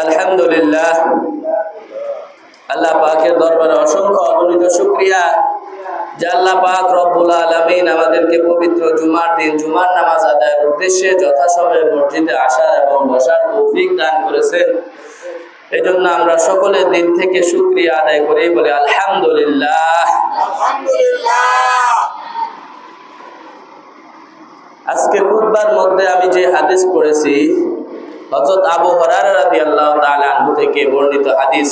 আলহামদুলিল্লাহ, আল্লাহ পাকের দরবারে অসংখ্য অগণিত শুকরিয়া যে আল্লাহ পাক রব্বুল আলামিন আমাদেরকে পবিত্র জুমার দিন জুমার নামাজ আদায়ের উদ্দেশ্যে যথাসময়ে মসজিদে আসার এবং বসার তৌফিক দান করেছেন। এজন্য আমরা সকলের দিন থেকে শুকরিয়া আদায় করি, বলি আলহামদুলিল্লাহ। আজকে খুতবার মধ্যে আমি যে হাদিস পড়েছি হযরত আবু হুরায়রা রাদিয়াল্লাহু তাআলা আনহু থেকে বর্ণিত হাদিস।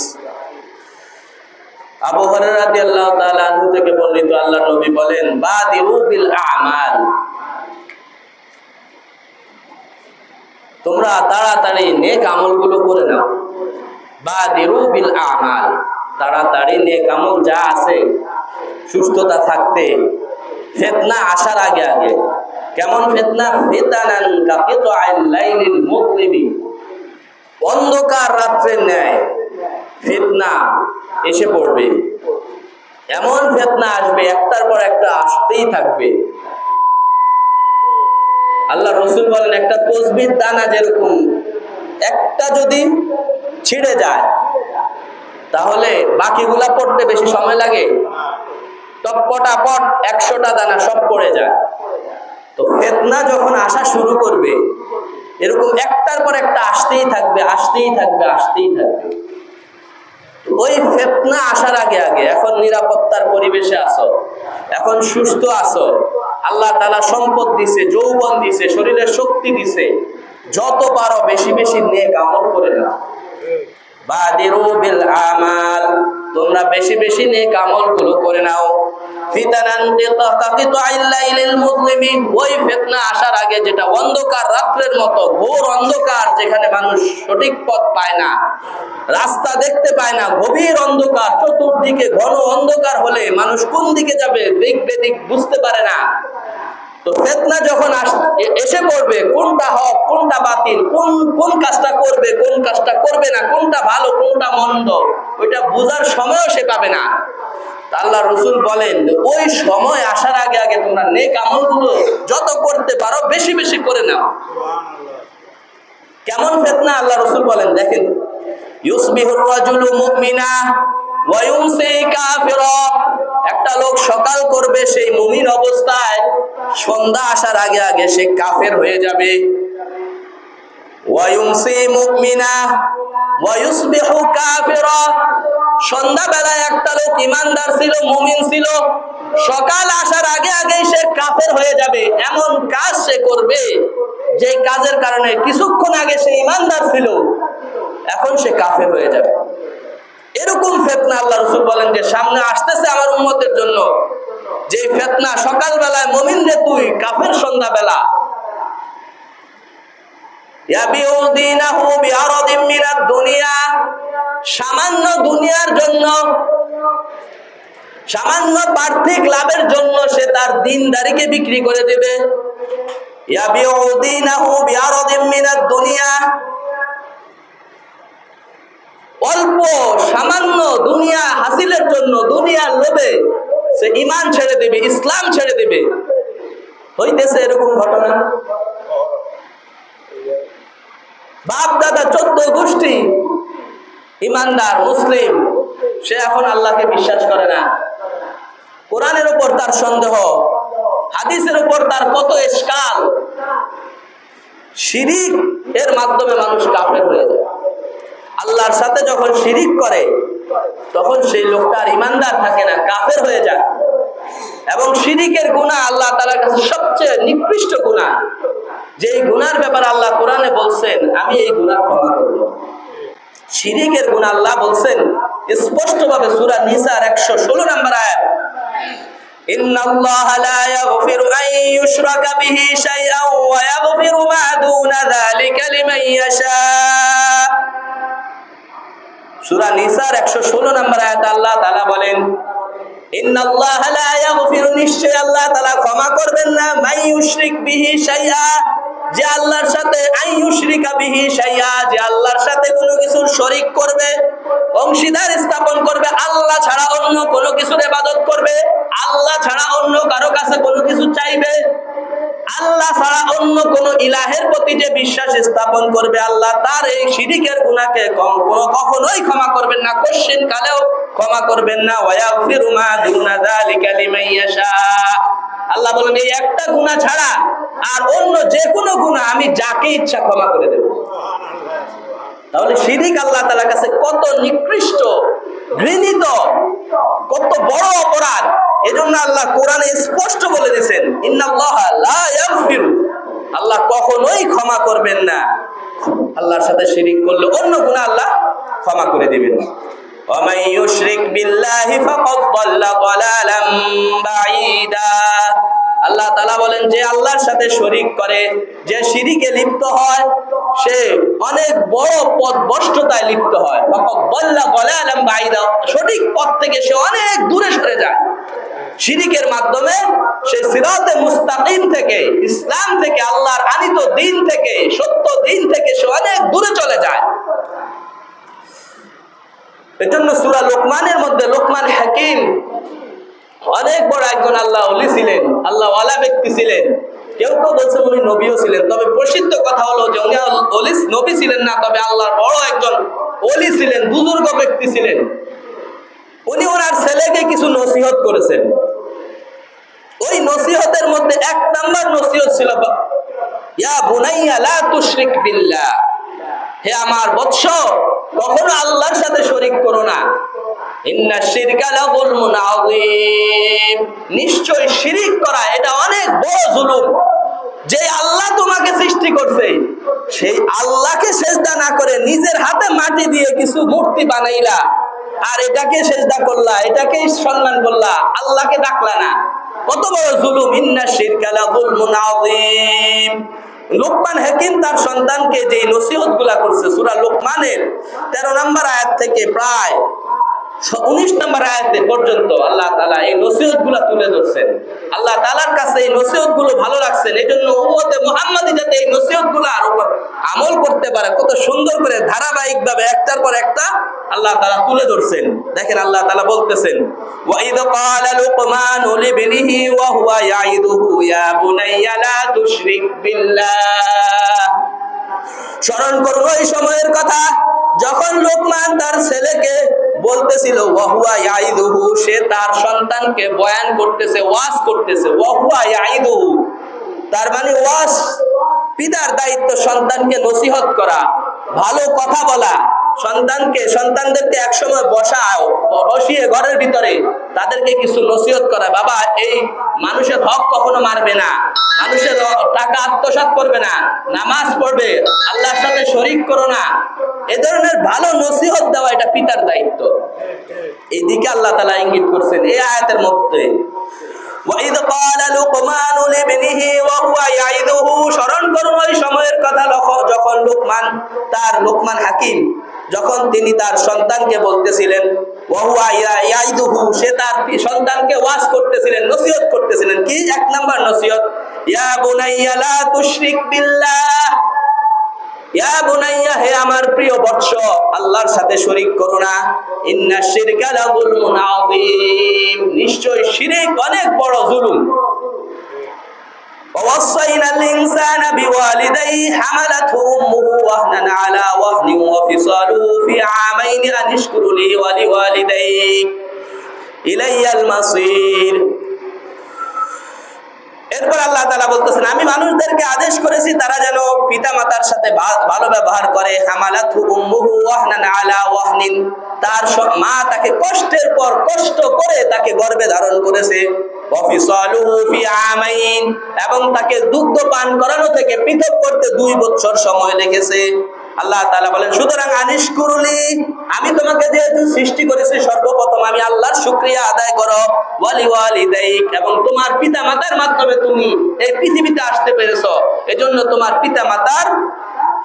আবু হুরায়রা রাদিয়াল্লাহু তাআলা আনহু থেকে বর্ণিত, আল্লাহর নবী বলেন, বাদিরু বিল আমাল, তোমরা তাড়াতাড়ি নেক আমলগুলো করে নাও। বাদিরু বিল আমাল, তাড়াতাড়ি নেক আমল যা আছে সুস্থতা থাকতে, ফিতনা আসার আগে আগে। কেমন ফিতনা? ফিতানান কাকিতুআল লাইলিল মুযলিমি, অন্ধকার রাত্রের ন্যায় ফিতনা এসে পড়বে। এমন ফিতনা আসবে, একটার পর একটা আসতেই থাকবে। আল্লাহ রাসূল বলেন, একটা তসবির দানা যেরকম একটা যদি ছিঁড়ে যায় তাহলে বাকিগুলা পড়তে বেশি সময় লাগে? টপটাপট 100টা দানা সব পড়ে যায়। তো ফিতনা যখন আসা শুরু করবে, এরকম একটার পর একটা আসতেই থাকবে, আসতেই থাকবে, আসতেই থাকবে। ওই ফিতনা আসার আগে আগে এখন নিরাপত্তার পরিবেশে আছো, এখন সুস্থ আছো, আল্লাহ তাআলা সম্পদ দিছে, যৌবন দিছে, শরীরে শক্তি দিছে, যত পারো বেশি বেশি নেক আমল করে নাও। বাদিরু বিল আমাল, তোমরা বেশি বেশি নেক আমলগুলো করে নাও। ফিতানান তাকিতুআল লাইলিল মুযলিমি, ওই ফিতনা আসার আগে যেটা অন্ধকার রাত্রের মতো ঘোর অন্ধকার, যেখানে মানুষ সঠিক পথ পায় না, রাস্তা দেখতে পায় না, গভীর অন্ধকার, চতুর্দিকে ঘন অন্ধকার হলে মানুষ কোন দিকে যাবে দিক বেদিক বুঝতে পারে না। তো ফিতনা যখন এসে পড়বে, কোনটা হক কোনটা বাতিল, কোন কাজটা করবে কোন কাজটা করবে না, কোনটা ভালো কোনটা মন্দ, ওইটা বোঝার সময়ও সে পাবে না। আল্লাহ রাসূল বলেন, ওই সময় আসার আগে আগে তোমরা নেক আমলগুলো যত করতে পারো বেশি বেশি করে নাও। কেমন ফিতনা আল্লাহ রাসূল বলেন, দেখেন, ইউসবিহুর রাজুলু মুমিনা ওয়া ইউমসি কাফিরা, একটা লোক সকাল করবে সেই মুমিন অবস্থায়, সন্ধ্যা আসার আগে আগে সে কাফের হয়ে যাবে। ওয়া ইউমসি মুমিনা ওয়া ইউসবিহু কাফিরা, সন্ধ্যা বেলায় একটা লোক ইমানদার ছিল, মুমিন ছিল, সকাল আসার আগে আগে সে কাফের হয়ে যাবে। এমন কাজ সে করবে যে কাজের কারণে কিছুক্ষণ আগে সে ইমানদার ছিল, এখন সে কাফের হয়ে যাবে। এরকম ফিতনা আল্লাহ রাসূল বলেন যে সামনে আসতেছে আমার উম্মতের জন্য, যে ফিতনা সকাল বেলায় মুমিন রে তুই কাফের, সন্ধ্যা বেলা ইয়াবিউ দীনাহু বিআরাদিন মিনাদ দুনিয়া, সামান্য দুনিয়ার জন্য, সামান্য পার্থিক লাভের জন্য সে তার দ্বীনদারিকে বিক্রি করে দেবে। ইয়াবিউ দীনাহু বিআরাদিন মিনাদ দুনিয়া, অল্প সামান্য দুনিয়া হাসিলের জন্য, দুনিয়ার লোভে সে ঈমান ছেড়ে দিবে, ইসলাম ছেড়ে দিবে। হইতেছে এরকম ঘটনা। বাপ দাদা 14 গোষ্ঠী ইমানদার মুসলিম, সে এখন আল্লাহকে বিশ্বাস করে না। কোরআনের উপর তার সন্দেহ, হাদিসের উপর তার কত ইশকাল। শিরিক এর মাধ্যমে মানুষ কাফের হয়ে যায়। আল্লাহর সাথে যখন শিরিক করে তখন সেই লোকটা আর ইমানদার থাকে না, কাফের হয়ে যায়। এবং শিরিকের গুনাহ আল্লাহ তাআলার কাছে সবচেয়ে নিকৃষ্ট গুনাহ, যেই গুনার ব্যাপারে আল্লাহ কোরআনে বলছেন, আমি এই গুনাহ ক্ষমা করব। শিরিকের গুনাহ আল্লাহ বলছেন স্পষ্টভাবে সূরা নিসার 116 নম্বর আয়াত, ইন্নাল্লাহা লা ইয়াগফিরু আন ইউশরাকা বিহি শাইআন ওয়া ইয়াগফিরু মা দুনা যালিকা লিমান ইয়াশা। সূরা নিসার 116 নম্বর আয়াত আল্লাহ তাআলা বলেন, ইন্নাল্লাহা লা ইয়াগফিরু, নিশ্চয় আল্লাহ তাআলা ক্ষমা করবেন না, মান ইউশরিক বিহি শাইআ, যে আল্লাহর সাথে, আন ইউশরিকা বিহি শাইআ, যে আল্লাহর সাথে কোনো কিছু শরীক করবে, অংশীদার স্থাপন করবে, আল্লাহ ছাড়া অন্য কোনো কিছুর ইবাদত করবে, আল্লাহ ছাড়া অন্য কারো কাছে কোনো কিছু চাইবে, আল্লাহ ছাড়া অন্য কোন ইলাহের প্রতি যে বিশ্বাস স্থাপন করবে, আল্লাহ তার এই শিরকের গুনাহ গুনাহকে কখনোই ক্ষমা করবেন না, কোশ্চিন কালেও ক্ষমা করবেন না। ওয়ায়াগফিরু মা দুনা যালিকা লিমান ইয়াশা। আল্লাহ বলেন এই একটা গুনাহ ছাড়া আর অন্য যে কোনো গুনাহ আমি যাকে ইচ্ছা ক্ষমা করে দেব। তাহলে শিরক আল্লাহ তাআলার কাছে কত নিকৃষ্ট, ঘৃণিত, কত বড় অপরাধ। এজন্য আল্লাহ কোরআনে স্পষ্ট বলে দিয়েছেন, ইন্নাল্লাহা লা ইয়াগফিরু, আল্লাহ কখনোই ক্ষমা করবেন না আল্লাহর সাথে শিরক করলে অন্য গুনাহ আল্লাহ ক্ষমা করে দিবেন। ওয়া মান ইউশরিক বিল্লাহি ফাকাদ দাল্লা দালালাম বাঈদা। আল্লাহ তাআলা বলেন যে আল্লাহর সাথে শরীক করে, যে শিরকে লিপ্ত হয়, সে অনেক বড় পথভ্রষ্টতায় লিপ্ত হয়। ফাকাদ দাল্লা দালালাম বাঈদা, সঠিক পথ থেকে সে অনেক দূরে সরে যায়। শিরকের মাধ্যমে সে সিরাতে মুস্তাকিম থেকে, ইসলাম থেকে, আল্লাহর আনিত দ্বীন থেকে, সত্য দ্বীন থেকে সে অনেক দূরে চলে যায়। এজন্য সূরা লোকমানের মধ্যে লোকমান হাকিম অনেক বড় একজন আল্লাহ ওলি ছিলেন, আল্লাহ ওয়ালা ব্যক্তি ছিলেন। কেউ কেউ বলছে উনি নবীও ছিলেন, তবে প্রসিদ্ধ কথা হলো যে উনি নবী ছিলেন না, তবে আল্লাহর বড় একজন ওলি ছিলেন, বুজুর্গ ব্যক্তি ছিলেন। উনি ওনার ছেলেকে কিছু নসিহত করেছেন। ওই নসিহতের মধ্যে এক নাম্বার নসিহত ছিল, ইয়া বুনাইয়া লা তুশরিক বিল্লাহ, হে আমার বৎস, কখনো আল্লাহর সাথে শরীক করো না। ইন্না শিরকা লাযুলমুন আযীম, নিশ্চয় শিরক করা এটা অনেক বড় জুলুম। যে আল্লাহ তোমাকে সৃষ্টি করছে সেই আল্লাহকে সিজদা না করে নিজের হাতে মাটি দিয়ে কিছু মূর্তি বানাইলা, আর এটাকে সিজদা করলা, এটাকে সম্মান করলা, আল্লাহকে ডাকলা না, কত বড় জুলুম। ইন্না শিরকা লাযুলমুন আযীম। লোকমান হাকিম তার সন্তানকে যে নসিহতগুলা করছে সূরা লোকমানের 13 নম্বর আয়াত থেকে প্রায় 19 নম্বর আয়াতে পর্যন্ত আল্লাহ তাআলা এই নসিহতগুলা তুলে ধরছেন। আল্লাহ তাআলার কাছে এই নসিহতগুলো ভালো লাগছেন, এজন্য উম্মতে মুহাম্মাদি যাতে এই নসিহতগুলোর উপর আমল করতে পারে, কত সুন্দর করে ধারাবাহিকভাবে একটার পর একটা আল্লাহ তাআলা তুলে ধরছেন। দেখেন আল্লাহ তাআলা বলতেছেন, ওয়া ইয ক্বালা লুকমানু লিবনিহি ওয়া হুয়া ইয়াইদুহু ইয়া বুনাইয়া লা তুশরিক বিল্লাহ। স্মরণ করুন ওই সময়ের কথা যখন লোকমান তার ছেলেকে বলতেছিল, ওয়া হুয়া ইয়াইদুহু, সে তার সন্তানকে বয়ান করতেছে, ওয়াজ করতেছে। ওয়া হুয়া ইয়াইদুহু, তার মানে ওয়াজ, পিতার দায়িত্ব সন্তানকে নসিহত করা, ভালো কথা বলা, সন্তানদেরকে একসময় বসিয়ে ঘরের ভিতরে তাদেরকে কিছু নসিহত করা, বাবা এই মানুষের হক কখনো মারবে না, মানুষের টাকা আত্মসাৎ করবে না, নামাজ পড়বে, আল্লাহর সাথে শরীক করো না, এ ধরনের ভালো নসিহত দেওয়া এটা পিতার দায়িত্ব। এই দিকে আল্লাহ তাআলা ইঙ্গিত করছেন এই আয়াতের মধ্যে। وَإِذْ قَالَ لُقْمَانُ لِابْنِهِ وَهُوَ يَعِظُهُ, স্মরণ করুন ওই সময়ের কথা যখন লোকমান হাকিম যখন তিনি তার সন্তানকে বলতেছিলেন, ওয়াহুয়া ইয়াইদুহু, সে তার সন্তানকে ওয়াজ করতেছিলেন, নসিহত করতেছিলেন। কি এক নাম্বার নসিহত, ইয়া বুনাইয়া লা তুশরিক বিল্লাহ, ইয়া বুনাইয়া, হে আমার প্রিয় বৎস, আল্লাহর সাথে শরীক করো না। ইন্না শিরকা লাযুলমুন আযীম, নিশ্চয় শিরক অনেক বড় জুলুম। ووصينا الإنسان بوالديه حملته أمه وهنا على وهن وفصاله في عامين أن اشكر لي ولوالديك إلي المصير। এরপর আল্লাহ তাআলা বলতেছেন, আমি মানুষদেরকে আদেশ করেছি তারা যেন পিতামাতার সাথে ভালো ব্যবহার করে। হামালাতহু উম্মুহু ওয়াহনান আলা ওয়াহনিন, তার মা তাকে কষ্টের পর কষ্ট করে তাকে গর্ভে ধারণ করেছে। ওয়াফিসালুহু ফি আমাইন, এবং তাকে দুগ্ধ পান করানো থেকে পৃথক করতে 2 বছর সময় লেগেছে। আল্লাহ তাআলা বলেন, সুতরাং আনিশকুরুলি, আমি তোমাকে যেহেতু সৃষ্টি করেছি সর্বপ্রথম আমি আল্লাহর শুকরিয়া আদায় করো। ওয়ালি ওয়ালিদাইক, এবং তোমার পিতামাতার মাধ্যমে তুমি এই পৃথিবীতে আসতে পেরেছো, এজন্য তোমার পিতামাতার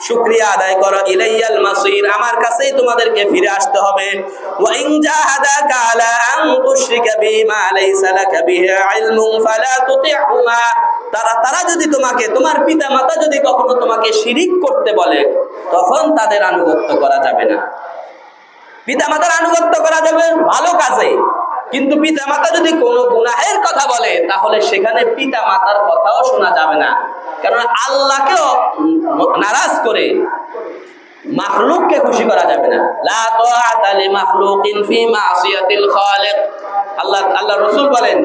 শুকরিয়া আদায় করো। ইলাইয়াল মাসির, আমার কাছেই তোমাদেরকে ফিরে আসতে হবে। ওয়া ইন জাহাদাকা আলা আন তুশরিকা বিমা লাইসা লাকা বিহি ইলমুন ফালা তুতি'হুমা, তারা যদি তোমাকে, তোমার পিতামাতা যদি কখনো তোমাকে শিরিক করতে বলে, তখন তাদের আনুগত্য করা যাবে না। পিতামাতার আনুগত্য করা যাবে ভালো কাজে, কিন্তু পিতামাতা যদি কোনো গুনাহের কথা বলে তাহলে সেখানে পিতামাতার কথাও শোনা যাবে না, কারণ আল্লাহকেও নারাজ করে মাখলুককে খুশি করা যাবে না। লা তাআতা লি মাখলুকিন ফি মাসিয়াতিল খালিক। আল্লাহ রাসূল বলেন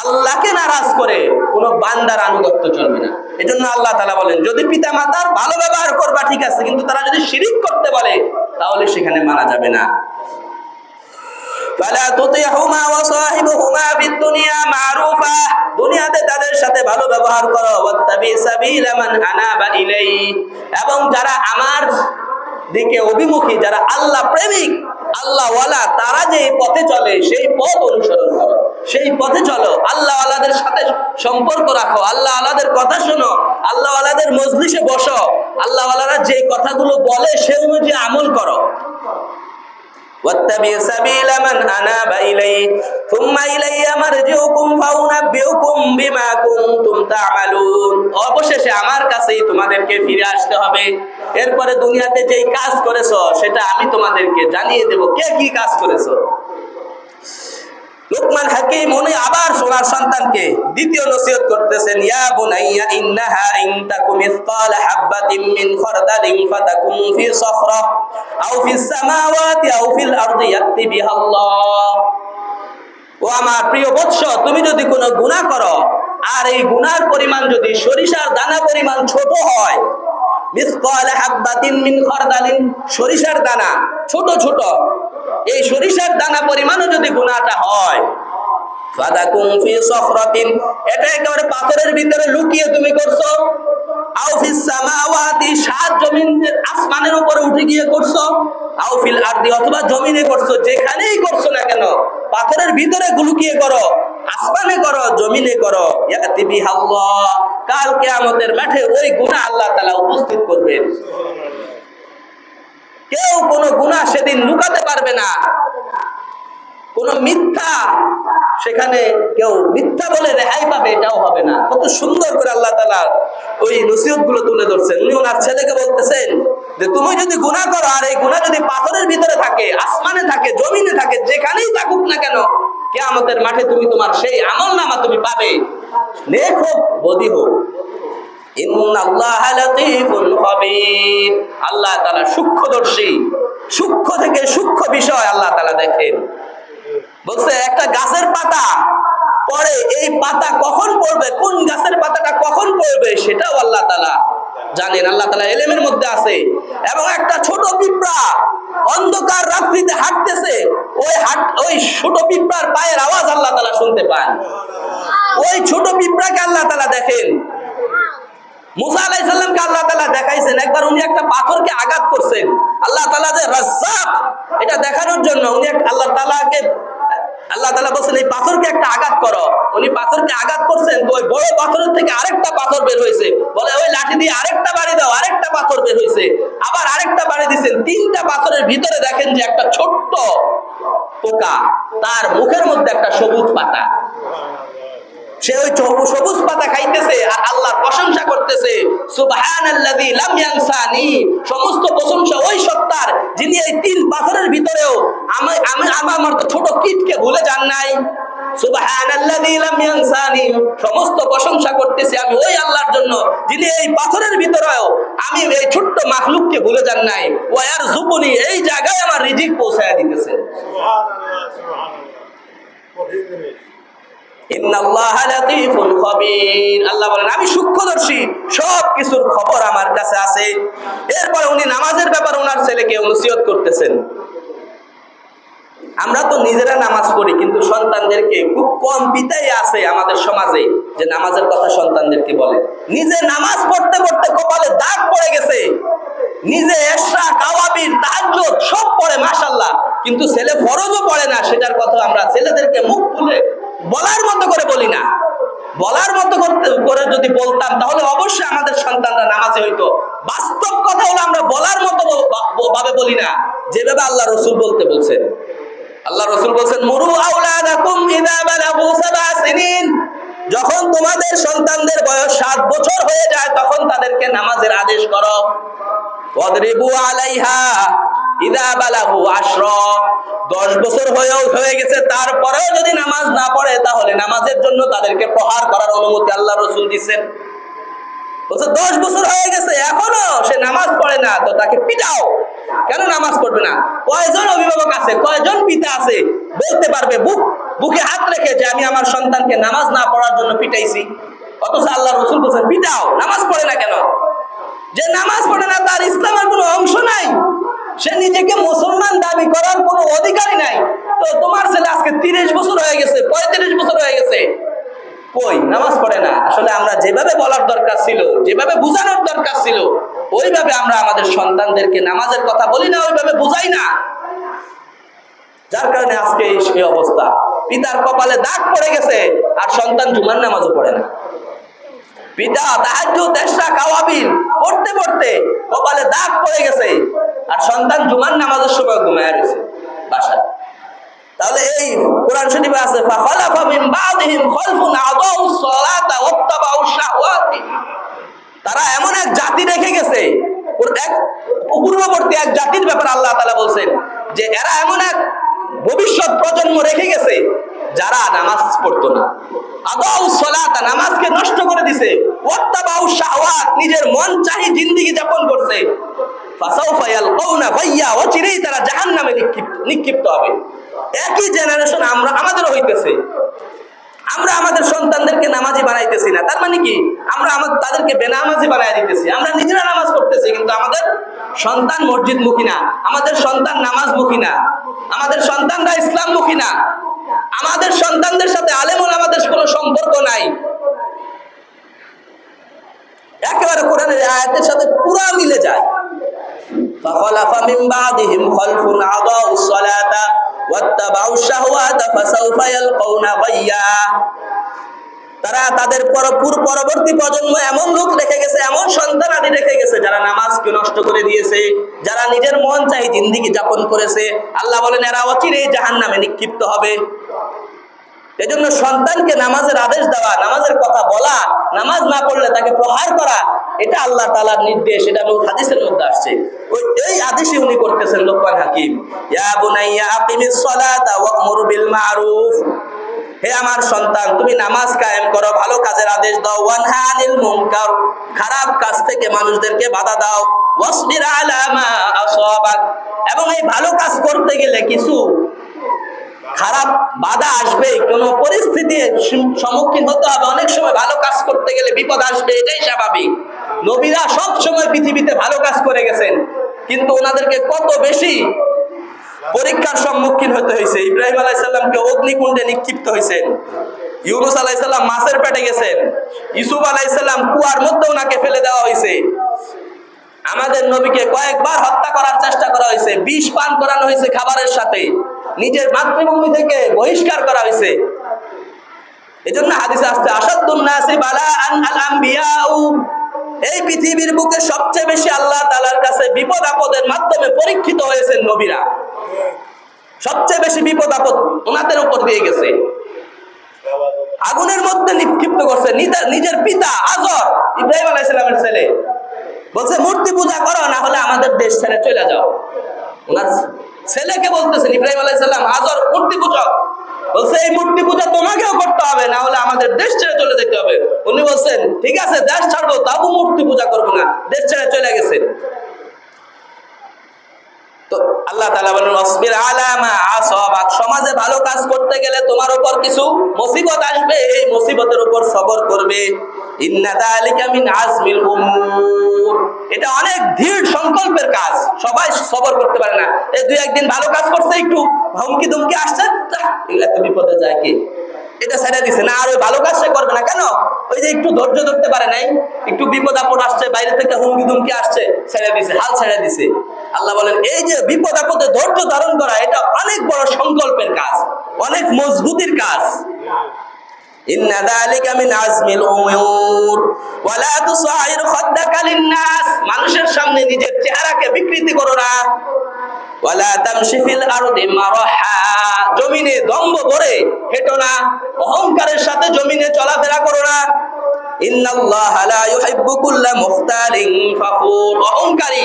আল্লাহকে নারাজ করে কোন বান্দার আনুগত্য চলবে না। এজন্য আল্লাহ তাআলা বলেন যদি পিতামাতার ভালো ব্যবহার করবা ঠিক আছে, কিন্তু তারা যদি শিরক করতে বলে তাহলে সেখানে মানা যাবে না। ফালা তুতিহুমা ওয়া সাহিবহুমা ফিদ দুনিয়া মারুফা, দুনিয়াতে তাদের সাথে ভালো ব্যবহার করো। ওয়াত্তাবি সাবিলা মান আনাবা ইলাইহি, এবং যারা আমার দিকে অভিমুখী, যারা আল্লাহ প্রেমিক, আল্লাহ ওয়ালা, তারা যে পথে চলে সেই পথ অনুসরণ করো, সেই পথে চলো। আল্লাহ ওয়ালাদের সাথে সম্পর্ক রাখো, আল্লাহ ওয়ালাদের কথা শোনো, আল্লাহ ওয়ালাদের মজলিসে বসো, আল্লাহ ওয়ালারা যে কথাগুলো বলে সে অনুযায়ী আমল করো। واتبع سبيل من أناب إليه ثم إلي مرجعكم فأنبئكم بما كنتم تعملون। অবশেষে আমার কাছেই তোমাদেরকে ফিরে আসতে হবে, এরপরে দুনিয়াতে যেই কাজ করেছো সেটা আমি তোমাদেরকে জানিয়ে দেব কে কি কাজ করেছো। লুকমান হাকিম উনি আবার সোনার সন্তানকে দ্বিতীয় নসিহত করতেছেন, ইয়া বুনাইয়া ইন্নাহা ইন তাকুম মিসকাল হাববাতিন মিন খারদালিন ফাতাকুম ফি সখরা আও ফিস সামাওয়াতি আও ফিল আরদি ইয়াতি বিহাল্লাহ। ও আমার প্রিয় বৎস, তুমি যদি কোনো গুনাহ করো আর এই গুনার পরিমাণ যদি সরিষার দানা পরিমাণ ছোট হয়, মিসকাল হাববাতিন মিন খারদালিন, সরিষার দানা ছোট ছোট, এই সরিষার দানা পরিমাণও যদি গুনাহটা হয়, ফাদাকুম ফি সখরাতিন, এটা একেবারে পাথরের ভিতরে লুকিয়ে তুমি করছো, আও ফিস সামাওয়াতি, সাত জমিনের আসমানের উপরে উঠে গিয়ে করছো, আও ফিল আরদি, অথবা জমিনে করছো, যেখানেই করছো না কেন পাথরের ভিতরে লুকিয়ে করো, আসমানে করো, জমিনে করো, ইয়াতি বিহাল্লাহ, কাল কিয়ামতের মাঠে ওই গুনাহ আল্লাহ তাআলা উপস্থিত করবেন। কেউ কোন গুনাহ সেদিন লুকাতে পারবে না, কোন মিথ্যা সেখানে কেউ মিথ্যা বলে রেহাই পাবে এটাও হবে না। কত সুন্দর করে আল্লাহ তাআলা ওই নসিহত গুলো তুলে ধরছেন। উনি ওনার ছেলেকে বলতেছেন যে তুমি যদি গুনাহ করো আর এই গুনাহ যদি পাথরের ভিতরে থাকে, আসমানে থাকে, জমিনে থাকে, যেখানেই থাকুক না কেন, কিয়ামতের মাঠে তুমি তোমার সেই আমলনামা তুমি পাবে, নেক হোক বদী হোক। ইন্নাল্লাহা লাতীফুন খাবীর, আল্লাহ তাআলা সূক্ষ্মদর্শী, সূক্ষ্ম থেকে সূক্ষ্ম বিষয় আল্লাহ তাআলা দেখেন। বলছে একটা গাছের পাতা পড়ে, এই পাতা কখন পড়বে, কোন গাছের পাতাটা কখন পড়বে সেটাও আল্লাহ তাআলা জানেন, আল্লাহ তাআলা ইলমের মধ্যে আছে। এবং একটা ছোট পিঁপড়া অন্ধকার রাত্রিতে হাঁটতেছে, ওই ছোট পিঁপড়ার পায়ের আওয়াজ আল্লাহ তাআলা শুনতে পান, ওই ছোট পিঁপড়াকে আল্লাহ তাআলা দেখেন। মুসা আলাইহিস সালামকে আল্লাহ তাআলা দেখাইছেন, একবার উনি একটা পাথরকে আঘাত করছেন, আল্লাহ তাআলা যে রাজ্জাক এটা দেখানোর জন্য উনি আল্লাহ তাআলা বলছেন এই পাথরকে একটা আঘাত করো। উনি পাথরকে আঘাত করছেন, তো ওই বড় পাথরের থেকে আরেকটা পাথর বের হয়েছে, বলে ওই লাঠি দিয়ে আরেকটা বাড়ি দাও, আরেকটা পাথর বের হয়েছে, আবার আরেকটা বাড়ি দিয়েছেন, তিনটা পাথরের ভিতরে দেখেন যে একটা ছোট্ট পোকা, তার মুখের মধ্যে একটা সবুজ পাতা, সে ওই সবুজ পাতা খাইতেছে আর আল্লাহর প্রশংসা করতেছে, সুবহানাল্লাযী লাম ইয়ানসানি, সমস্ত প্রশংসা ওই সত্তার যিনি এই তিন পাথরের ভিতরেও আমার মতো ছোট কীটকে ভুলে যান নাই। সুবহানাল্লাযী লাম ইয়ানসানি, সমস্ত প্রশংসা করতেছি আমি ওই আল্লাহর জন্য যিনি এই পাথরের ভিতরেও আমি এই ছোট্ট মাখলুককে ভুলে যান নাই। ওয়া ইয়ারযুকুনি, এই জায়গায় আমার রিজিক পৌঁছায় দিতেছে। সুবহানাল্লাহ, সুবহানাল্লাহ। ইন্নাল্লাহা লাতীফুন খাবীর, আল্লাহ বলেন আমি সূক্ষ্মদর্শী, সব কিছুর খবর আমার কাছে আছে। এরপর উনি নামাজের ব্যাপারে ওনার ছেলেকে নসিহত করতেছেন। আমরা তো নিজেরা নামাজ পড়ি, কিন্তু সন্তানদেরকে খুব কম পিতাই আছে আমাদের সমাজে যে নামাজের কথা সন্তানদেরকে বলে। নিজে নামাজ পড়তে পড়তে কপালে দাগ পড়ে গেছে, নিজে এশরা, কাওয়াবির, তাহাজ্জুদ সব পড়ে মাশাআল্লাহ, কিন্তু ছেলে ফরজও পড়ে না, সেটার কথা আমরা ছেলেদেরকে মুখ খুলে বলার মতো করে বলি না। বলার মতো করে যদি বলতাম তাহলে অবশ্যই আমাদের সন্তানরা নামাজি হইতো। বাস্তব কথা হলো আমরা বলার মতো ভাবে বলি না, যেভাবে আল্লাহ রাসূল বলতে বলছেন। আল্লাহ রাসূল বলছেন মুরু আওলাদাকুম ইযা বালাগু সাবআ সিনিন, যখন তোমাদের সন্তানদের বয়স 7 বছর হয়ে যায় তখন তাদেরকে নামাজের আদেশ করো। ওয়াদরিবু আলাইহা ইযা বালাগু 10, 10 বছর হয়ে গেছে তারপরেও যদি নামাজ না পড়ে তাহলে নামাজের জন্য তাদেরকে প্রহার করার অনুমতি আল্লাহ রাসূল দিয়েছেন। বলছে 10 বছর হয়ে গেছে এখনো সে নামাজ পড়ে না, তো তাকে পিটাও। কেন নামাজ পড়বে না? কয়জন অভিভাবক আছে, কয়জন পিতা আছে বলতে পারবে বুকে হাত রেখে যে আমি আমার সন্তানকে নামাজ না পড়ার জন্য পিটাইছি? অথচ আল্লাহ রাসূল বলেছেন পিটাও। নামাজ পড়ে না কেন? যে নামাজ পড়ে না তার ইসলামের কোনো অংশ নাই, সে নিজেকে মুসলমান দাবি করার কোনো অধিকারই নাই। তো তোমার ছেলে আজকে 30 বছর হয়ে গেছে, 35 বছর হয়ে গেছে, কই নামাজ পড়ে না? আসলে আমরা যেভাবে বলার দরকার ছিল, যেভাবে বুঝানোর দরকার ছিল, ওইভাবে আমরা আমাদের সন্তানদেরকে নামাজের কথা বলি না, ওইভাবে বুঝাই না, যার কারণে আজকে এই অবস্থা। পিতার কপালে দাগ পড়ে গেছে আর সন্তান জুমার নামাজও পড়ে না। পিতা তাহাজ্জুদ ইশরাক আওয়াবিল পড়তে পড়তে কপালে দাগ পড়ে গেছে আর সন্তান জুমার নামাজের সময় ঘুমায় গেছে বাসায়। তাহলে এই কোরআন শরীফে আছে ফাখালাফা মিন বাদিহিম খালফুন আদাউস সালাতা ওয়াত্তাবাউশ শাহওয়াতি। তারা এমন এক জাতি রেখে গেছে, এক পূর্ববর্তী এক জাতির ব্যাপারে আল্লাহ তাআলা বলছেন যে এরা এমন এক ভবিষ্যৎ প্রজন্ম রেখে গেছে যারা নামাজ পড়তো না। আদাউস সালাতা, নামাজকে নষ্ট করে দিয়েছে। ওয়াত্তাবাউশ শাহওয়াত, নিজের মন চাহি জিন্দেগি যাপন করছে। ফাসাউফা ইয়ালকাউনা গায়্যা, অচিরেই তারা জাহান্নামে নিক্ষিপ্ত হবে। একই জেনারেশন আমাদেরও হইতেছে। আমরা আমাদের সন্তানদেরকে নামাজি বানাইতেছি না, তার মানে কি আমরা তাদেরকে বেনামাজি বানাই দিতেছি। আমরা নিজেরা নামাজ পড়তেছি কিন্তু আমাদের সন্তান মসজিদ মুখী না, আমাদের সন্তান নামাজ মুখী না, আমাদের সন্তানরা ইসলাম মুখী না, আমাদের সন্তানদের সাথে আলেম ওলামাদের কোনো সম্পর্ক নাই। একেবারে কোরআনের আয়াতের সাথে পুরো মিলে যায়। ফাখালাফা মিন বাদিহিম খালফুন আদাউস সালাতা ওয়াত্তাবাউশ শাহওয়াতা ফাসাউফা ইয়ালকাউনা গায়্যা। তারা তাদের পরবর্তী প্রজন্ম এমন লোক রেখে গেছে, এমন সন্তান আদি রেখে গেছে যারা নামাজকে নষ্ট করে দিয়েছে, যারা নিজের মন চাই জিন্দেগি যাপন করেছে। আল্লাহ বলেন এরা অচিরেই জাহান্নামে নিক্ষিপ্ত হবে। এজন্য সন্তানকে নামাজের আদেশ দেওয়া, নামাজের কথা বলা, নামাজ না পড়লে তাকে প্রহার করা, এটা আল্লাহ তাআলার নির্দেশ। এটা হাদিসের মধ্যে আসছে। এই আদেশই উনি করতেছেন লোকমান হাকিম। ইয়া বুনাইয়া আকিমিস সালাতা ওয়া'মুর বিল মারুফ, হে আমার সন্তান তুমি নামাজ কায়েম করো, ভালো কাজের আদেশ দাও। ওয়ানহা আনিল মুনকার, খারাপ কাজ থেকে মানুষদেরকে বাধা দাও। ওয়াসবির আলা মা আসাবাক, এবং এই ভালো কাজ করতে গেলে কিছু খারাপ বাধা আসবে, কোন পরিস্থিতির সম্মুখীন হতে হবে। অনেক সময় ভালো কাজ করতে গেলে বিপদ আসবে, এটাই স্বাভাবিক। নবীরা সব সময় পৃথিবীতে ভালো কাজ করে গেছেন, কিন্তু ওনাদেরকে কত বেশি পরীক্ষার সম্মুখীন হতে হয়েছে। ইব্রাহিম আলাইহিস সালামকে অগ্নিকুণ্ডে নিক্ষিপ্ত হয়েছেন, ইউনূস আলাইহিস সালাম মাছের পেটে গেছেন, ইউসুফ আলাইহিস সালাম কুয়ার মধ্যে ওনাকে ফেলে দেওয়া হয়েছে। আমাদের নবীকে কয়েকবার হত্যা করার চেষ্টা করা হয়েছে, বিষ পান করানো হয়েছে খাবারের সাথে, নিজের মাতৃভূমি থেকে বহিষ্কার করা হয়েছে। এজন্য হাদিসে আসছে আসাদুন নাসি বালাআন আল আমবিয়াউ, এই পৃথিবীর বুকে সবচেয়ে বেশি আল্লাহ তাআলার কাছে বিপদ আপদের মাধ্যমে পরীক্ষিত হয়েছেন নবীরা। সবচেয়ে বেশি বিপদ আপদ ওনাদের উপর দিয়ে গেছে। আগুনের মধ্যে নিক্ষিপ্ত করছে নিজের পিতা আজর, ইব্রাহিম আলাইহিস সালামের ছেলে, বলছে মূর্তি পূজা করো না হলে আমাদের দেশ ছেড়ে চলে যাও। ওনার ছেলেকে বলতেছেন ইব্রাহিম আলাইহিস সালাম আজর মূর্তি পূজক, বলছে এই মূর্তি পূজা তোমাকেও করতে হবে, না হলে আমাদের দেশ ছেড়ে চলে যেতে হবে। উনি বলছেন ঠিক আছে দেশ ছাড়বো, তাবু মূর্তি পূজা করবো না, দেশ ছেড়ে চলে গেছেন। তো আল্লাহ তাআলা বলেন ওয়াসবির আলা মা আসাবাক, সমাজে ভালো কাজ করতে গেলে তোমার উপর কিছু মুসিবত আসবে, এই মুসিবতের উপর সবর করবে। ইন্না যালিকা মিন আজমিল উমুর, এটা অনেক দৃঢ় সংকল্পের কাজ, সবাই সবর করতে পারে না। এই দুই একদিন ভালো কাজ করছে, একটু হুমকি দুমকি আসছে, এত বিপদে যায় কি, এটা ছেড়ে দিছে না, আর ওই ভালো কাজ সে করবে না। কেন? ওই যে একটু ধৈর্য ধরতে পারে নাই, একটু বিপদ আপদ আসছে, বাইরে থেকে হুমকি দুমকি আসছে, ছেড়ে দিছে, হাল ছেড়ে দিছে। আল্লাহ বলেন এই যে বিপদ আপদে ধৈর্য ধারণ করা, এটা অনেক বড় সংকল্পের কাজ, অনেক মজবুতির কাজ। ইন্না যালিকা মিন আজমিল উমুর ওয়ালা তুসাইর খাদ্দাকা লিন-নাস, মানুষের সামনে নিজের চেহারাকে বিকৃতি করো না। ওয়ালা তামশি ফিল আরদি মারহা, জমিনে দম্ভ ভরে হেঁটো না, অহংকারের সাথে জমিনে চলাফেরা করো না। ইন্নাল্লাহা লা ইউহিব্বু কুল্লা মুখতালিন ফাখুর, অহংকারী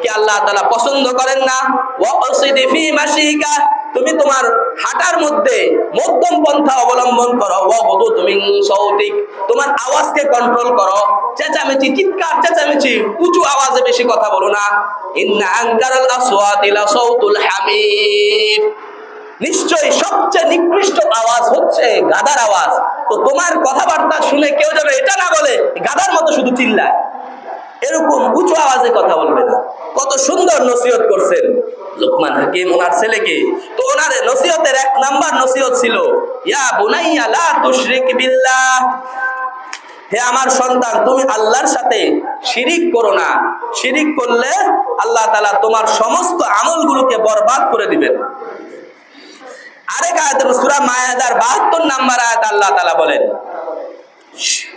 কে আল্লাহ তাআলা পছন্দ করেন না। ওয়াকসিদি ফি মাশিকা, তুমি তোমার হাঁটার মধ্যে মধ্যম পন্থা অবলম্বন করো। ওয়াগদুদ মিন সাউতিক, তোমার আওয়াজকে কন্ট্রোল করো। চেঁচামেচি, চিৎকার চেঁচামেচি, উঁচু আওয়াজে বেশি কথা বলো না। ইন্না আনকারাল আসওয়াতি লাসাউতুল হামির, নিশ্চয়ই সবচেয়ে নিকৃষ্ট আওয়াজ হচ্ছে গাধার আওয়াজ। তো তোমার কথাবার্তা শুনে কেউ যেন এটা না বলে গাধার মতো শুধু চিল্লায়, এরকম উঁচু আওয়াজে কথা বলবে না। কত সুন্দর নসিহত করছেন লোকমান হাকিম ওনার ছেলেকে। তো ওনার নসিহতের 1 নাম্বার নসিহত ছিল, ইয়া বুনাইয়া লা তুশরিক বিল্লাহ, হে আমার সন্তান তুমি আল্লাহর সাথে শিরিক করো না। শিরিক করলে আল্লাহ তাআলা তোমার সমস্ত আমলগুলোকে বরবাদ করে দিবেন। আরেক আয়াতে সূরা মায়েদার 72 নাম্বার আয়াত আল্লাহ তাআলা বলেন,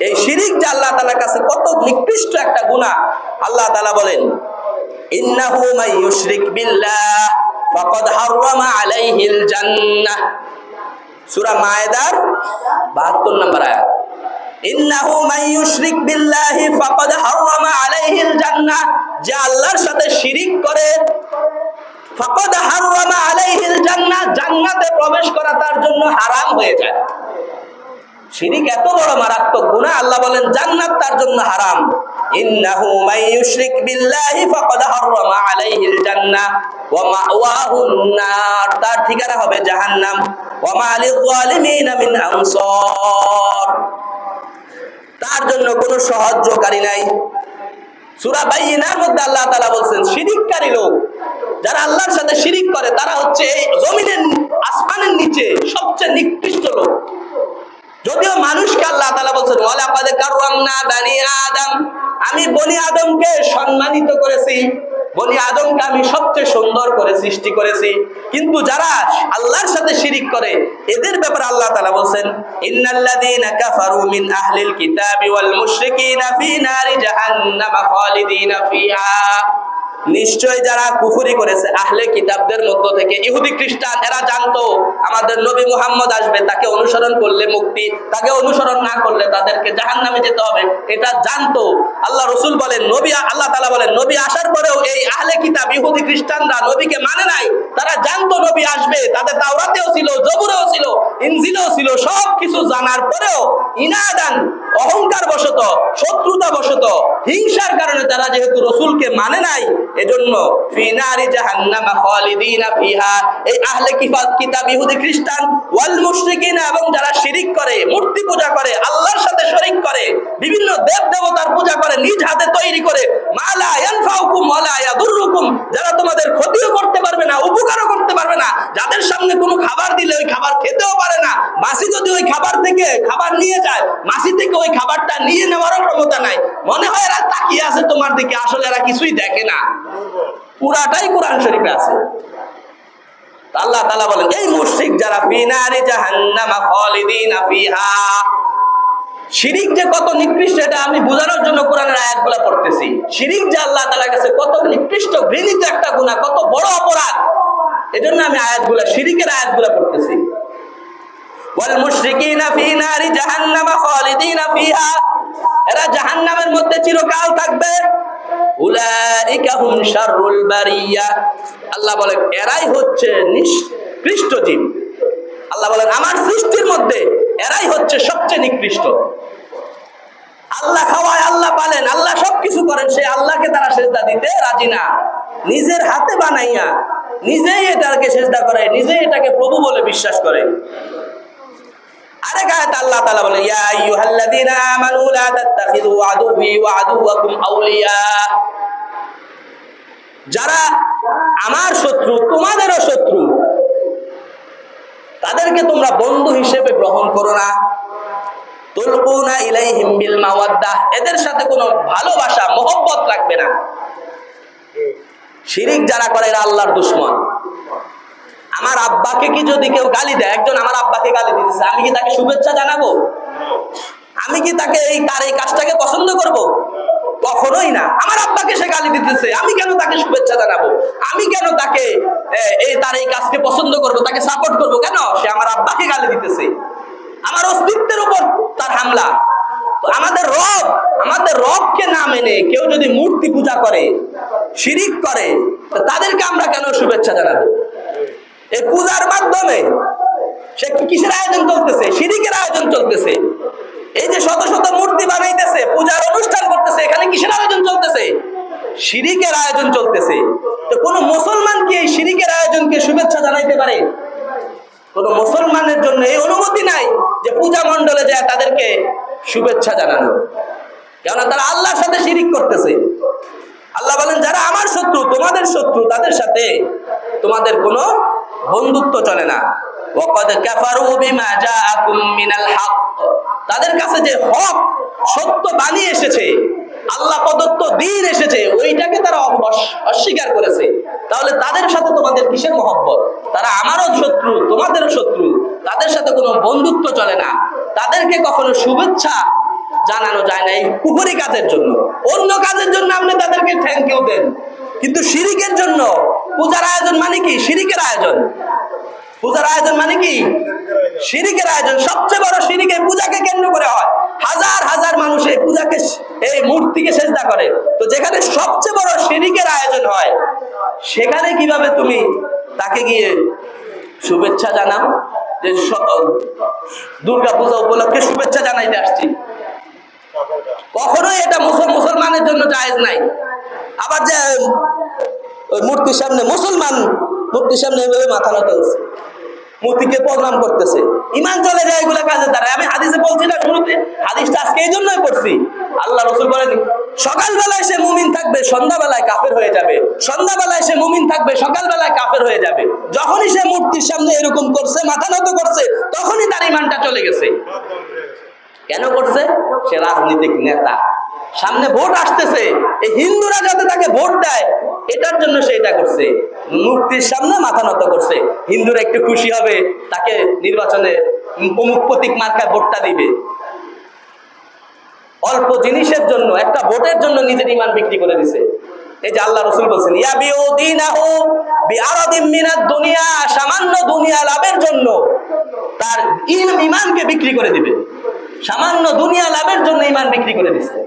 এই শিরিক যে আল্লাহ তাআলার কাছে কত নিকৃষ্ট একটা গুনাহ, আল্লাহ তাআলা বলেন, ইন্নাহু মান ইউশরিক বিল্লাহ ফাকাদ হারামা আলাইহিল জান্নাহ। সূরা মায়েদার 72 নাম্বার আয়াত, ইন্নাহু মান ইউশরিক বিল্লাহি ফাকাদ হারামা আলাইহিল জান্নাহ, যে আল্লাহর সাথে শিরিক করে, ফাকাদ হারামা আলাইহিল জান্নাহ, জান্নাতে প্রবেশ করা তার জন্য হারাম হয়ে যায়। শিরিক এত বড় মারাত্মক গুনাহ, আল্লাহ বলেন জান্নাত তার জন্য হারাম। ইন্নাহু মান ইউশরিক বিল্লাহি ফাকাদ হারামা আলাইহিল জান্নাহ ওয়া মাওয়াহুন নার, তার ঠিকানা হবে জাহান্নাম। ওয়া মা লিল যালিমিনা মিন আনসার, তার জন্য কোনো সাহায্যকারী নাই। সূরা বাইয়িনার মধ্যে আল্লাহ তাআলা বলেন, শিরিককারী লোক যারা আল্লাহর সাথে শিরিক করে তারা হচ্ছে এই জমিনের আসমানের নিচে সবচেয়ে নিকৃষ্ট লোক। যদিও মানুষকে আল্লাহ তাআলা বলেন, ওয়ালাকাদ কাররামনা বানি আদম, আমি বনি আদমকে সম্মানিত করেছি, বনি আদমকে আমি সবচেয়ে সুন্দর করে সৃষ্টি করেছি। কিন্তু যারা আল্লাহর সাথে শিরিক করে এদের ব্যাপারে আল্লাহ তাআলা বলেন, ইন্নাল্লাযীনা কাফারু মিন আহলিল কিতাবি ওয়াল মুশরিকিনা ফি নারি জাহান্নাম খালিদিনা ফিহা, নিশ্চয় যারা কুফরি করেছে আহলে কিতাবদের মধ্য থেকে, ইহুদি খ্রিস্টান, এরা জানতো আমাদের নবী মুহাম্মদ আসবে, তাকে অনুসরণ করলে মুক্তি, তাকে অনুসরণ না করলে তাদেরকে জাহান্নামে যেতে হবে, এটা জানতো। আল্লাহ রাসূল বলেন, নবী, আল্লাহ তাআলা বলেন, নবী আসার পরেও এই আহলে কিতাব ইহুদি খ্রিস্টানরা নবীকে মানে নাই। তারা জানতো নবী আসবে, তাদের তাওরাতেও ছিল, জবুরেও ছিল, ইনজিলেও ছিল, সব কিছু জানার পরেও ইনাদান, অহংকার বশত, শত্রুতা বশত, হিংসার কারণে তারা যেহেতু রাসূলকে মানে নাই, এজন্য ফি নারি জাহান্নাম খালিদিনা ফিহা, এই আহলে কিতাব ইহুদি খ্রিস্টান ওয়াল মুশরিকিনা, এবং যারা শিরিক করে, মূর্তি পূজা করে, আল্লাহর সাথে শরীক করে, বিভিন্ন দেব দেবতার পূজা করে, নিজ হাতে তৈরি করে, মা লা ইয়ানফাউকুম ওয়া লা ইয়াদুররুকুম, যারা তোমাদের ক্ষতিও করতে পারবে না, উপকারও করতে পারবে না, যাদের সামনে কোনো খাবার দিলে ওই খাবার খেতেও পারে না, মাছি যদি ওই খাবার থেকে খাবার নিয়ে যায়, মাছি থেকে ওই খাবারটা নিয়ে নেওয়ারও ক্ষমতা নাই, মনে হয় এরা তাকিয়ে আছে তোমার দিকে, আসলে এরা কিছুই দেখে না। পুরাটাই কোরআন শরীফে আছে। আল্লাহ তাআলা বলেন, এই মুশরিক যারা ফি নারি জাহান্নাম খালিদিনা ফিহা, শিরিক যে কত নিকৃষ্ট এটা আমি বোঝানোর জন্য কোরআনের আয়াতগুলো পড়তেছি। শিরিক যে আল্লাহ তাআলার কাছে কত নিকৃষ্ট, ঘৃণিত একটা গুনাহ, কত বড় অপরাধ, এজন্য আমি আয়াতগুলো, শিরিকের আয়াতগুলো পড়তেছি। ওয়াল মুশরিকিনা ফি নারি জাহান্নাম খালিদিনা ফিহা, এরা জাহান্নামের মধ্যে চিরকাল থাকবে। উলাইকা হুম শাররুল বারিয়া, আল্লাহ বলেন এরাই হচ্ছে নিকৃষ্ট জীব। আল্লাহ বলেন আমার সৃষ্টির মধ্যে এরাই হচ্ছে সবচেয়ে নিকৃষ্ট। আল্লাহ খাওয়ায়, আল্লাহ পালেন, আল্লাহ সবকিছু করেন, সেই আল্লাহকে তারা সেজদা দিতে রাজি না। নিজের হাতে বানাইয়া নিজেই এটাকে সেজদা করে, নিজেই এটাকে প্রভু বলে বিশ্বাস করে। আরেক আয়াতে আল্লাহ তাআলা বলেন, ইয়া আইয়ুহাল্লাযীনা আমানু লা তাত্তাখিযু আদুওয়ি ওয়া আদুওয়াকুম আউলিয়া, যারা আমার শত্রু তোমাদেরও শত্রু, তাদেরকে তোমরা বন্ধু হিসেবে গ্রহণ করো না। তুলকুনা ইলাইহিম বিল মাওয়াদ্দাহ, এদের সাথে কোনো ভালোবাসা মহব্বত রাখবে না। শিরিক যারা করে এরা আল্লাহর দুশমন। আমার আব্বাকে কি যদি কেউ গালি দেয়, একজন আমার আব্বাকে গালি দিতেছে, আমি কি তাকে শুভেচ্ছা জানাবো? আমি কি তাকে তার এই কাজটাকে পছন্দ করব? কখনোই না। আমার আব্বাকে সে গালি দিতেছে, আমি কেন তাকে শুভেচ্ছা জানাবো? আমি কেন তাকে তার এই কাজকে পছন্দ করব, তাকে সাপোর্ট করব? কেন? সে আমার আব্বাকে গালি দিতেছে, আমার অস্তিত্বের উপর তার হামলা। তো আমাদের রবকে না মেনে কেউ যদি মূর্তি পূজা করে, শিরিক করে, তাদেরকে আমরা কেন শুভেচ্ছা জানাবো? এই পূজার মাধ্যমে সে কিসের আয়োজন চলতেছে? শিরিকের আয়োজন চলতেছে। এই যে শত শত মূর্তি বানাইতেছে, পূজার অনুষ্ঠান করতেছে, এখানে কিসের আয়োজন চলতেছে? শিরিকের আয়োজন চলতেছে। তো কোন মুসলমান কি এই শিরিকের আয়োজনকে শুভেচ্ছা জানাইতে পারে? কোন মুসলমানের জন্য এই অনুমতি নাই যে পূজা মণ্ডলে যায় তাদেরকে শুভেচ্ছা জানানো, কেননা তারা আল্লাহর সাথে শিরিক করতেছে। আল্লাহ বলেন, যারা আমার শত্রু, তোমাদের শত্রু, তাদের সাথে তোমাদের কোনো বন্ধুত্ব চলে না। ওয়াকাদ কাফারু বিমা জাআকুম মিনাল হক, তাদের কাছে যে হক সত্য বাণী এসেছে, আল্লাহ প্রদত্ত দ্বীন এসেছে, ওইটাকে তারা অস্বীকার করেছে। তাহলে তাদের সাথে তোমাদের কিসের মহব্বত? তারা আমারও শত্রু, তোমাদেরও শত্রু, তাদের সাথে কোনো বন্ধুত্ব চলে না। তাদেরকে কখনো শুভেচ্ছা জানানো যায় না এই কুফরি কাজের জন্য। অন্য কাজের জন্য আপনি তাদেরকে থ্যাংক ইউ দেন, কিন্তু শিরিকের জন্য পূজার আয়োজন মানে কি? শিরিকের আয়োজন। পূজার আয়োজন মানে কি? শিরিকের আয়োজন। সবচেয়ে বড় শিরিক এই পূজাকে কেন্দ্র করে হয়। হাজার হাজার মানুষ এই পূজাকে, এই মূর্তিকে সেজদা করে। তো যেখানে সবচেয়ে বড় শিরিকের আয়োজন হয়, সেখানে কিভাবে তুমি তাকে গিয়ে শুভেচ্ছা জানাও যে দুর্গা পূজা উপলক্ষে শুভেচ্ছা জানাইতে আসছি? কখনোই এটা মুসলমানের জন্য জায়েজ নাই। আবার যে মূর্তির সামনে, মুসলমান মূর্তির সামনে এভাবে মাথা নত করছে, মূর্তিকে প্রণাম করতেছে, ইমান চলে যায় এগুলা কাজের দ্বারা। আমি হাদিসে বলছি না শুরুতে, হাদিসটা আজকে এই জন্যই পড়ছি। আল্লাহ রাসূল বলেন, সকালবেলায় সে মুমিন থাকবে, সন্ধ্যাবেলায় কাফের হয়ে যাবে। সন্ধ্যাবেলায় সে মুমিন থাকবে, সকালবেলায় কাফের হয়ে যাবে। যখনই সে মূর্তির সামনে এরকম করছে, মাথা নত করছে, তখনই তার ইমানটা চলে গেছে। কেন করছে? সে রাজনীতিক নেতা, সামনে ভোট আসতেছে, এই হিন্দুরা যাতে তাকে ভোট দেয় এটার জন্য সে এটা করছে। মূর্তির সামনে মাথা নত করছে, হিন্দুরা একটু খুশি হবে, তাকে নির্বাচনে অমুক প্রতীক মার্কায় ভোটটা দিবে। অল্প জিনিসের জন্য, একটা ভোটের জন্য নিজের ইমান বিক্রি করে দিছে। এই যে আল্লাহ রাসূল বলেন, ইয়াবিউদিনাহু বিআরাদিম মিনাদ দুনিয়া, সামান্য দুনিয়া লাভের জন্য তার ইমানকে বিক্রি করে দিবে। সামান্য দুনিয়া লাভের জন্য ইমান বিক্রি করে দিচ্ছে।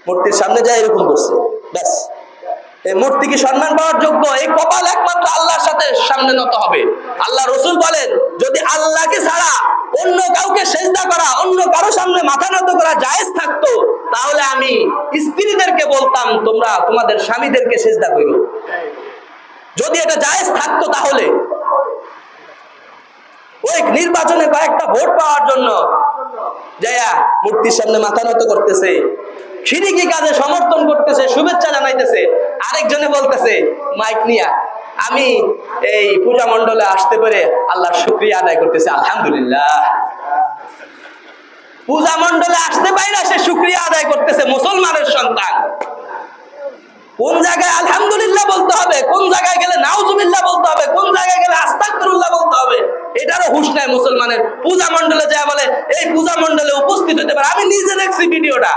মূর্তির সামনে যায় এরকম করছে, ব্যাস। এই মূর্তি কি সম্মান পাওয়ার যোগ্য? এই কপাল একমাত্র আল্লাহর সাথে সামনে নত হবে। আল্লাহ রাসূল বলেন, যদি আল্লাহকে ছাড়া অন্য কাউকে সেজদা করা, অন্য কারো সামনে মাথা নত করা জায়েজ থাকতো, তাহলে আমি স্ত্রীদেরকে বলতাম, তোমরা তোমাদের স্বামীদেরকে সেজদা করো। যদি এটা জায়েজ থাকতো, তাহলে ওই নির্বাচনে কয়েকটা ভোট পাওয়ার জন্য যায়া মূর্তির সামনে মাথা নত করতেছে, শিরকি কাজে সমর্থন করতেছে, শুভেচ্ছা জানাইতেছে। আরেকজনে বলতেছে মাইক নিয়া, আমি এই পূজা মণ্ডলে আসতে পেরে আল্লাহর শুকরিয়া আদায় করতেছে, আলহামদুলিল্লাহ। পূজা মণ্ডলে আসতে পারি না, সে শুকরিয়া আদায় করতেছে, মুসলমানের সন্তান। কোন জায়গায় আলহামদুলিল্লাহ বলতে হবে, কোন জায়গায় গেলে নাউজুবিল্লাহ বলতে হবে, কোন জায়গায় গেলে আস্তাগফিরুল্লাহ বলতে হবে, এটারও হুঁশ নাই মুসলমানের। পূজা মণ্ডলে যায় বলে এই পূজা মণ্ডলে উপস্থিত হতে পারে। আমি নিজে দেখছি ভিডিওটা,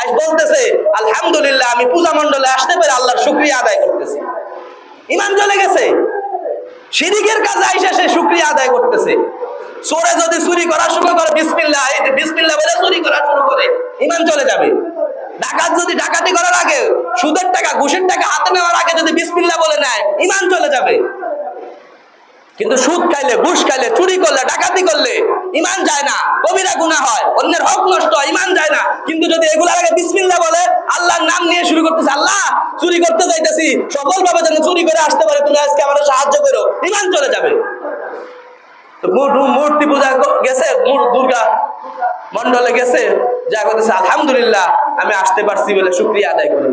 আজ বলতেছে আলহামদুলিল্লাহ, আমি পূজা মণ্ডলে আসতে পেরে আল্লাহর শুকরিয়া আদায় করতেছি। ইমান চলে গেছে, শিরকের কাজে আইসা সে শুকরিয়া আদায় করতেছে। চোরে যদি চুরি করা শুরু করে, বিসমিল্লাহ, এই বিসমিল্লাহ বলে চুরি করা শুরু করে, ইমান চলে যাবে। ডাকাত যদি ডাকাতি করার আগে, সুদের টাকা, ঘুষের টাকা হাতে নেওয়ার আগে যদি বিসমিল্লাহ বলে নেয়, ইমান চলে যাবে। কিন্তু সুদ খাইলে, ঘুষ খাইলে, চুরি করলে, ডাকাতি করলে ইমান যায় না, কবিরা গুনাহ হয়, অন্যের হক নষ্ট হয়, ইমান যায় না। কিন্তু যদি এগুলার আগে বিসমিল্লাহ বলে, আল্লাহর নাম নিয়ে শুরু করতেছে, আল্লাহ চুরি করতে যাইতেছি, সফলভাবে যেন চুরি করে আসতে পারে, তুমি আজকে আমাদের সাহায্য করো, ইমান চলে যাবে। মূর্তি পূজা গেছে, দুর্গা মণ্ডলে গেছে, যা করতেছে আলহামদুলিল্লাহ, আমি আসতে পারছি বলে শুকরিয়া আদায় করি,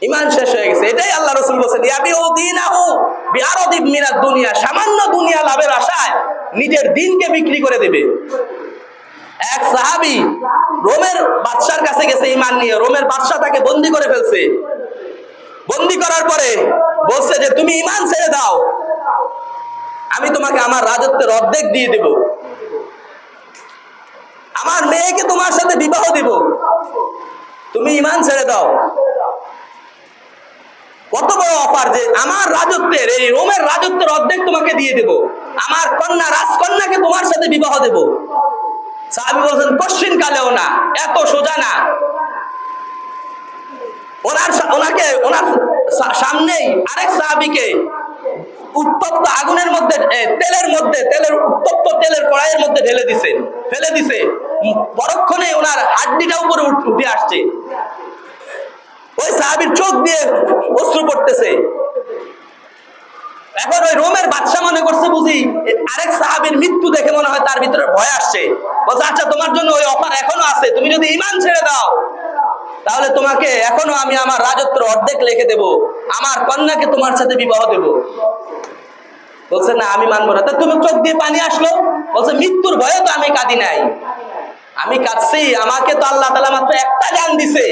ইমান শেষ হয়ে গেছে। এটাই আল্লাহ রাসূল বলেছেন, ইয়াবিউদিনাহু বিআরাদিম মিনাদ দুনিয়া, সামান্য দুনিয়া লাভের আশায় নিজের দ্বীনকে বিক্রি করে দেবে। এক সাহাবী রোমের বাদশার কাছে গেছে ঈমান নিয়ে, রোমের বাদশা তাকে বন্দী করে ফেলছে। বন্দী করার পরে বলছে যে তুমি ঈমান ছেড়ে দাও, আমি তোমাকে আমার রাজত্বের অর্ধেক দিয়ে দেব, আমার মেয়েকে তোমার সাথে বিবাহ দিব, তুমি ঈমান ছেড়ে দাও। কত বড় অফার, যে আমার রাজত্বের, এই রোমের রাজত্বের অর্ধেক তোমাকে দিয়ে দেব, আমার কন্যা, রাজকন্যাকে তোমার সাথে বিবাহ দেব। সাহাবী বলছেন কোশ্চিন কালেও না, এত সোজা না। ওনার সামনেই আরেক সাহাবীকে উত্তপ্ত আগুনের মধ্যে, তেলের উত্তপ্ত তেলের কড়াইয়ের মধ্যে ফেলে দিছে। পরক্ষণে ওনার হাড্ডিটা উপরে উঠে আসছে। ওই সাহাবীর চোখ দিয়ে অশ্রু পড়তেছে। এখন ওই রোমের বাদশা মনে করছে বুঝি আরেক সাহাবীর মৃত্যু দেখে মনে হয় তার ভিতরে ভয় আসছে। বলছে আচ্ছা তোমার জন্য ওই অফার এখনো আছে, তুমি যদি ঈমান ছেড়ে দাও তাহলে তোমাকে এখনো আমি আমার রাজত্বের অর্ধেক লিখে দেব, আমার কন্যাকে তোমার সাথে বিবাহ দেব। বলছে না আমি মানবো না। তা তুমি চোখ দিয়ে পানি আসলো? বলছে মৃত্যুর ভয়ে তো আমি কাঁদি নাই, আমি কাঁদছি আমাকে তো আল্লাহ তাআলা মাত্র একটা জান দিছে,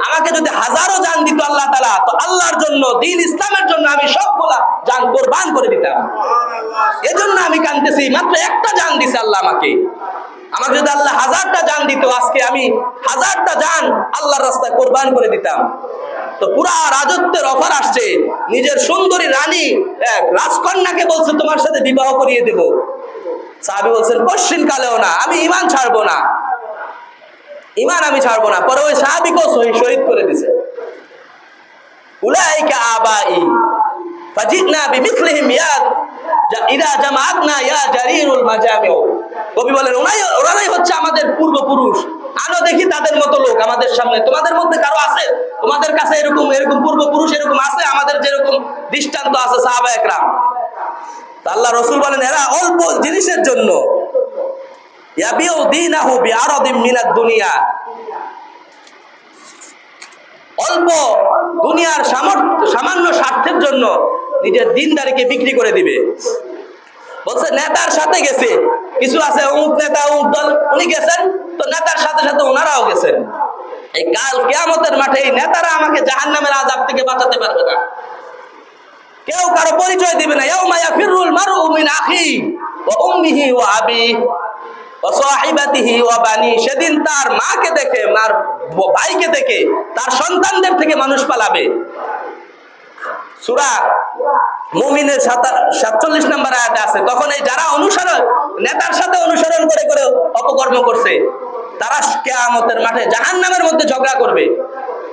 আমাকে যদি হাজারো জান দিত আল্লাহ তাআলা তো আল্লাহর জন্য, দ্বীন ইসলামের জন্য আমি সবগুলা জান কুরবান করে দিতাম। এজন্য আমি কাঁদতেছি, মাত্র একটা জান দিছে আল্লাহ আমাকে যদি আল্লাহ হাজারটা জান দিত আজকে আমি হাজারটা জান আল্লাহর রাস্তায় কুরবান করে দিতাম। তো পুরা রাজত্বের অফার আসছে, নিজের সুন্দরী রানী রাজকন্যাকে বলছে তোমার সাথে বিবাহ করিয়ে দেব। সাহাবী বলছেন পশ্চিম কালেও না, আমি ঈমান ছাড়বো না, ঈমান আমি ছাড়বো না। পরে ওই সাহাবীকেও শহীদ করে দিয়েছে। উলাইকা আবাই ফাজিনা বিমিসলিহিম ইযা জামাআতনা ইয়া জারিরুল মাজামিউ। কবি বলেন ওরাই হচ্ছে আমাদের পূর্বপুরুষ, আনো দেখি তাদের মতো লোক আমাদের সামনে। তোমাদের মধ্যে কারো আছে, তোমাদের কাছে এরকম পূর্বপুরুষ এরকম আছে আমাদের যেরকম দৃষ্টান্ত আছে সাহাবায়ে কেরাম? আল্লাহ রাসূল বলেন এরা অল্প জিনিসের জন্য ইয়াবিউ দীনাহু বিআরাদিম মিনাদ দুনিয়া, অল্প দুনিয়ার সামান্য স্বার্থের জন্য নিজের দিনদারিকে বিক্রি করে দিবে। বলছে নেতার সাথে গেছে, কিছু আছে অমুক নেতা অমুক দল, উনি গেছেন তো নেতার সাথে সাথে ওনারাও গেছেন। এই কাল কিয়ামতের মাঠে এই নেতারা আমাকে জাহান্নামের আযাব থেকে বাঁচাতে পারবে না, কেউ কারো পরিচয় দিবে না। ইয়াউমা ইয়াফিরুল মারউ মিন আখি ওয়া উম্মিহি ওয়া আবিহি ওয়া সাহিবাতিহি ওয়া বানি। সেদিন তার মাকে দেখে, মার ভাইকে দেখে, তার সন্তানদের থেকে মানুষ পালাবে। সূরা মুমিনের 47 নম্বর আয়াতে আছে। তখন এই যারা নেতার সাথে অনুসরণ করে করে অপকর্ম করছে তারা কিয়ামতের মাঠে জাহান্নামের মধ্যে ঝগড়া করবে।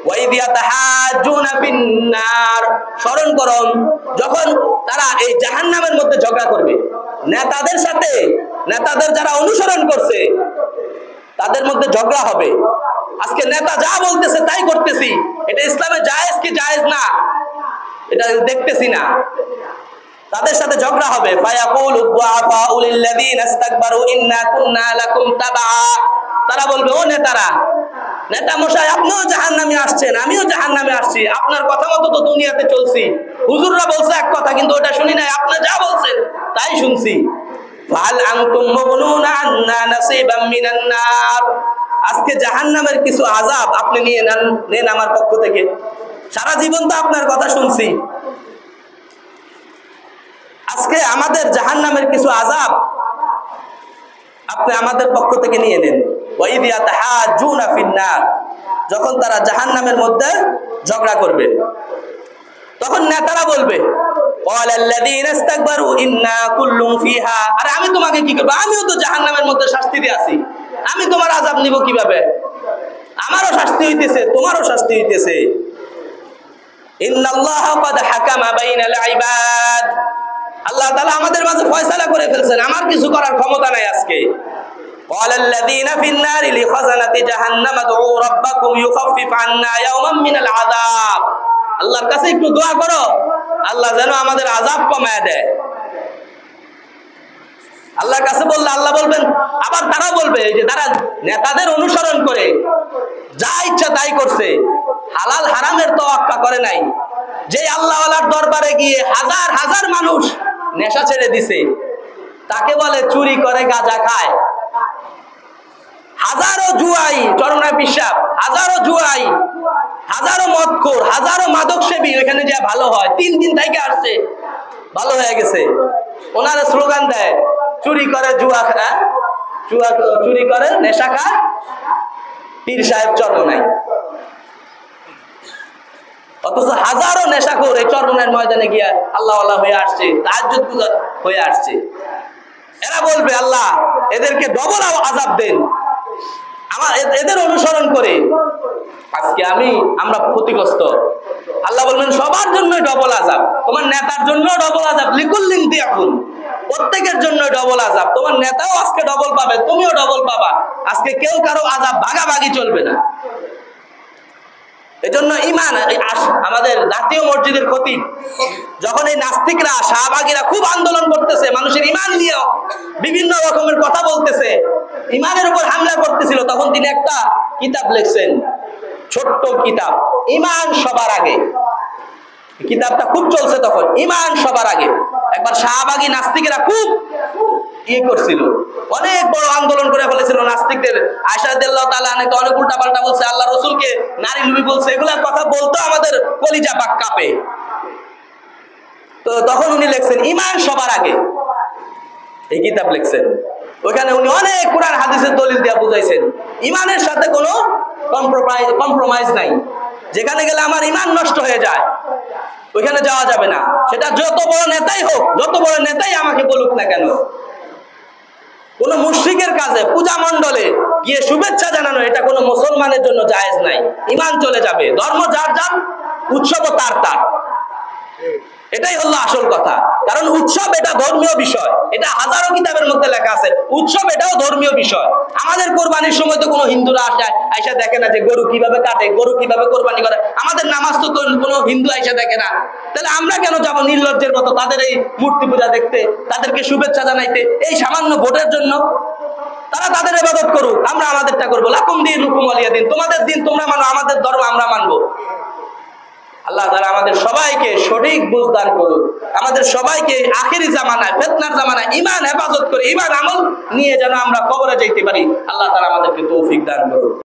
ওয়াইদ ইয়াতাহাজ্জুনা ফিন্নার, স্মরণ করুন যখন তারা এই জাহান্নামের মধ্যে ঝগড়া করবে নেতাদের সাথে, নেতাদের যারা অনুসরণ করছে তাদের মধ্যে ঝগড়া হবে। আজকে নেতা যা বলতেছে তাই করতেছি, এটা ইসলামে জায়েজ কি জায়েজ না এটা দেখতেছি না। তাদের সাথে ঝগড়া হবে। ফায়াকুলু দুআফাউ লিল্লাযীনা ইসতাকবারু ইন্না কুন্না লাকুম তাবা। তারা বলবে ও নেতা মশাই আপনিও জাহান্নামে আসছেন, আমিও জাহান্নামে আসছি, আপনার কথা মতো তো দুনিয়াতে চলছি, হুজুররা বলছে এক কথা কিন্তু ওটা শুনি নাই, আপনি যা বলছেন তাই শুনছি। ফাল আনতুম মুগনুনা আন্না নাসিবাম মিনান নার। আজকে জাহান্নামের কিছু আযাব আপনি নিয়ে নেন আমার পক্ষ থেকে, সারা জীবন তো আপনার কথা শুনছি, আজকে আমাদের জাহান্নামের কিছু আযাব আপনি আমাদের পক্ষ থেকে নিয়ে নেন। ওয়াইদ ইয়াতাহাজ্জুনা ফিন্নার, যখন তারা জাহান্নামের মধ্যে ঝগড়া করবে তখন নেতারা বলবে ক্বালাল্লাযীনা ইসতাকবারু ইন্না কুল্লুম ফিহা। আরে আমি তোমাকে কি করব, আমিও তো জাহান্নামের মধ্যে শাস্তি দিয়ে আছি, আমি তোমার আযাব নিব কিভাবে? আমারও শাস্তি হইতেছে তোমারও শাস্তি হইতেছে। ইন্নাল্লাহা ক্বাদ হাকামা বাইনাল ইবাদ, আল্লাহ তাআলা আমাদের মাঝে ফয়সালা করে ফেলছেন, আমার কিছু করার ক্ষমতা নাই আজকে। ক্বালাল্লাযীনা ফিন-নারি লিখাযানাতি জাহান্নাম আদউ রাব্বাকুম ইউখাফফিফ আন্না ইয়াওমান মিনাল আযাব। আল্লাহর কাছে একটু দোয়া করো আল্লাহ যেন আমাদের আযাব কমায় দেয়। আল্লাহর কাছে বললে আল্লাহ বলবেন, আবার তারা বলবে এই যে তারা নেতাদের অনুসরণ করে যা ইচ্ছা তাই করছে, হালাল হারামের তোয়াক্কা করে নাই। যে আল্লাহওয়ালার দরবারে গিয়ে হাজার হাজার মানুষ নেশা ছেড়ে দিছে তাকে বলে চুরি করে গাঁজা খায়। হাজারো জুয়াই চরমনায় পিশাব, হাজারো জুয়াই, হাজারো মদখোর, হাজারো মাদক সেবী ওখানে যা ভালো হয়, 3 দিন থেকে আসছে ভালো হয়ে গেছে, ওনারা স্লোগান দেয় চুরি করে জুয়া খায়, চুরি করে নেশা খায় পীর সাহেব চরমনায়। অথচ হাজারো নেশাখোর এই চরমনার ময়দানে গিয়া আল্লাহ আল্লাহ হয়ে আসছে, তাহাজ্জুদ গুজার হয়ে আসছে। এরা বলবে আল্লাহ এদেরকে ডবল আযাব দেন, এদের অনুসরণ করে আজকে আমরা ক্ষতিগ্রস্ত। আল্লাহ বলবেন সবার জন্য ডবল আযাব, তোমার নেতার জন্য ডবল আযাব, লিকুল্লিন দিয়াকুন, প্রত্যেকের জন্য ডবল আযাব। তোমার নেতাও আজকে ডবল পাবে, তুমিও ডবল পাবা। আজকে কেউ কারো আযাব ভাগাভাগি চলবে না। এজন্য ঈমান, আমাদের জাতীয় মসজিদের খতিব যখন এই নাস্তিকরা শাহবাগীরা খুব আন্দোলন করতেছে, মানুষের ঈমান নিয়ে বিভিন্ন রকমের কথা বলতেছে, ঈমানের উপর হামলা করতেছিল, তখন তিনি একটা কিতাব লিখছেন, ছোট্ট কিতাব, ঈমান সবার আগে। কিতাবটা খুব চলছে তখন, ঈমান সবার আগে। একবার শাহবাগী নাস্তিকেরা খুব করছিল, অনেক বড় আন্দোলন করে ফেলেছিল নাস্তিকদের। আয়েশা রাদিয়াল্লাহু তাআলা আনহা অনেক উল্টাপাল্টা বলছে, আল্লাহ রাসূলকে নারী লুবি বলছে, এগুলা কথা বলতো আমাদের কলিজা পাক কাঁপে। তো তখন উনি লিখছেন ঈমান সবার আগে, এই কিতাব লিখছেন। ওখানে উনি অনেক কোরআন হাদিসের দলিল দিয়ে বুঝাইছেন ঈমানের সাথে কোনো কম্প্রোমাইজ নাই। যেখানে গেলে আমার ঈমান নষ্ট হয়ে যায় ওইখানে যাওয়া যাবে না, সেটা যত বড় নেতাই হোক, যত বড় নেতাই আমাকে বলুক না কেন। কোন মুশরিকের কাছে পূজা মণ্ডলে গিয়ে শুভেচ্ছা জানানো, এটা কোনো মুসলমানের জন্য জায়েজ নাই। ঈমান চলে যাবে, ধর্ম যার যার, উৎসব তার তার। এটাই হলো আসল কথা। কারণ উৎসব এটা ধর্মীয় বিষয়, এটা হাজারো কিতাবের মধ্যে লেখা আছে, উৎসব এটাও ধর্মীয় বিষয়। আমাদের কোরবানির সময় তো কোনো হিন্দুরা আইসা দেখে না যে গরু কিভাবে কাটে, গরু কিভাবে কোরবানি করে। আমাদের নামাজ তো কোনো হিন্দু আইসা দেখে না। তাহলে আমরা কেন যাবো নির্লজ্জের মতো তাদের এই মূর্তি পূজা দেখতে, তাদেরকে শুভেচ্ছা জানাইতে, এই সামান্য ভোটের জন্য? তারা তাদের ইবাদত করুক, আমরা আমাদেরটা করবো। লাকুম দীনুকুম ওয়ালিয়া দিন, তোমাদের দিন তোমরা মানো, আমাদের ধর্ম আমরা মানবো। আল্লাহ তাআলা আমাদের সবাইকে সঠিক বুঝ দান করুক। আমাদের সবাইকে আখেরি জামানায়, ফিতনার জামানায় ঈমান হেফাজত করে ঈমান আমল নিয়ে যেন আমরা কবরে যাইতে পারি। আল্লাহ তাআলা আমাদেরকে তৌফিক দান করুক।